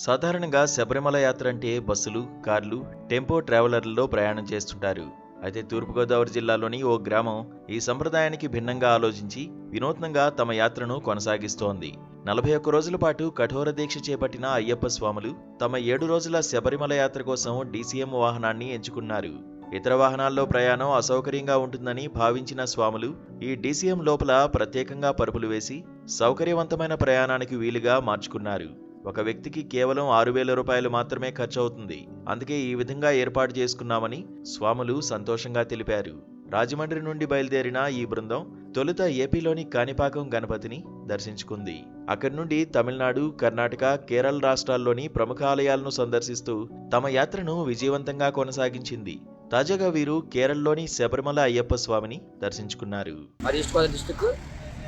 సాధారణంగా శబరిమల యాత్ర అంటే బస్సులు, కార్లు, టెంపో ట్రావెలర్లలో ప్రయాణం చేస్తుంటారు. అయితే తూర్పుగోదావరి జిల్లాలోని ఓ గ్రామం ఈ సంప్రదాయానికి భిన్నంగా ఆలోచించి వినూత్నంగా తమ యాత్రను కొనసాగిస్తోంది. 41 రోజుల పాటు కఠోర దీక్ష చేపట్టిన అయ్యప్ప స్వాములు తమ 7 రోజుల శబరిమల యాత్ర కోసం డీసీఎం వాహనాన్ని ఎంచుకున్నారు. ఇతర వాహనాల్లో ప్రయాణం అసౌకర్యంగా ఉంటుందని భావించిన స్వాములు ఈ డీసీఎం లోపల ప్రత్యేకంగా పరుపులు వేసి సౌకర్యవంతమైన ప్రయాణానికి వీలుగా మార్చుకున్నారు. ఒక వ్యక్తికి కేవలం 6,000 రూపాయలు మాత్రమే ఖర్చవుతుంది. అందుకే ఈ విధంగా ఏర్పాటు చేసుకున్నామని స్వాములు సంతోషంగా తెలిపారు. రాజమండ్రి నుండి బయలుదేరిన ఈ బృందం తొలుత ఏపీలోని కాణిపాకం గణపతిని దర్శించుకుంది. అక్కడి నుండి తమిళనాడు, కర్ణాటక, కేరళ రాష్ట్రాల్లోని ప్రముఖ ఆలయాలను సందర్శిస్తూ తమ యాత్రను విజయవంతంగా కొనసాగించింది. తాజాగా వీరు కేరళలోని శబరిమల అయ్యప్ప స్వామిని దర్శించుకున్నారు. ఈస్ట్ గోదావరి డిస్టిక్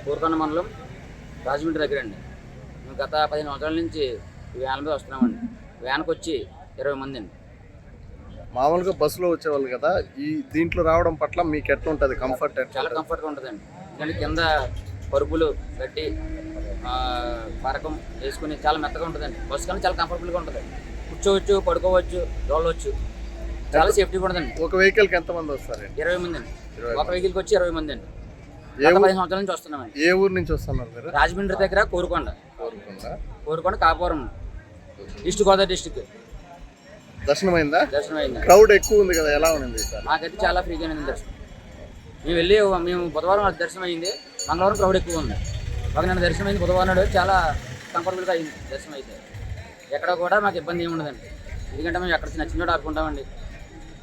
కోరుకొండ మండలం రాజమండ్రి దగ్గర అండి. మేము గత 15 సంవత్సరాల నుంచి వ్యాన్ మీద వస్తున్నామండి. వ్యాన్కి వచ్చి 20 మంది అండి. మామూలుగా బస్సులో వచ్చేవాళ్ళు కదా, ఈ దీంట్లో రావడం పట్ల మీకు ఎట్లా ఉంటుంది? కంఫర్ట్ చాలా కంఫర్ట్గా ఉంటుందండి. ఎందుకంటే కింద పరుపులు గట్టి పరకం వేసుకుని చాలా మెత్తగా ఉంటుందండి. బస్సు కానీ చాలా కంఫర్టబుల్గా ఉంటుంది. కూర్చోవచ్చు, పడుకోవచ్చు, దోలవచ్చు, చాలా సేఫ్టీగా ఉంటుందండి. ఒక వెహికల్కి ఎంతమంది వస్తారు? 20 మంది అండి. ఒక వెహికల్కి వచ్చి 20 మంది అండి. 15 సంవత్సరాల నుంచి వస్తున్నామండి. ఏ ఊరు నుంచి వస్తున్నారు మీరు? రాజమండ్రి దగ్గర కోరుకొండ కాపురం, ఈస్ట్ గోదావరి డిస్టిక్. దర్శనమైందా? దర్శనమైంది. క్రౌడ్ ఎక్కువ ఉంది కదా, ఎలా ఉంది? మాకైతే చాలా ఫ్రీగా అయింది దర్శనం. మేము బుధవారం దర్శనం అయింది, మంగళవారం క్రౌడ్ ఎక్కువ ఉంది. మాకు నిన్న దర్శనం అయింది బుధవారం నాడు, చాలా కంఫర్టబుల్గా అయింది దర్శనం అయితే. ఎక్కడ కూడా మాకు ఇబ్బంది ఏమి ఉండదండి. ఎందుకంటే మేము ఎక్కడ నచ్చిన చోట ఆపుకుంటామండి.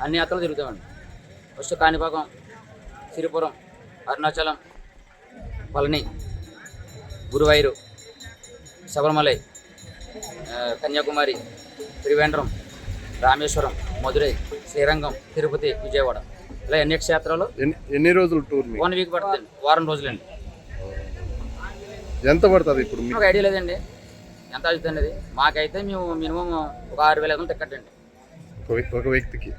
అన్ని యాత్రలు తిరుగుతామండి. ఫస్ట్ కాణిపాకం, సిరిపురం, అరుణాచలం, పళని, గురువైరు, శబరిమలై, కన్యాకుమారి, త్రివేంద్రం, రామేశ్వరం, మధురై, శ్రీరంగం, తిరుపతి, విజయవాడ, ఇలా ఎన్ని క్షేత్రాలు. ఎన్ని రోజులు టూర్? 1 వీక్ పడుతుంది, వారం రోజులండి. ఎంత పడుతుంది ఇప్పుడు? ఒక ఐడియా లేదండి ఎంత అవుతుంది అది. మాకైతే మేము మినిమం ఒక 6,000 టికెట్ అండి ఒక వ్యక్తికి.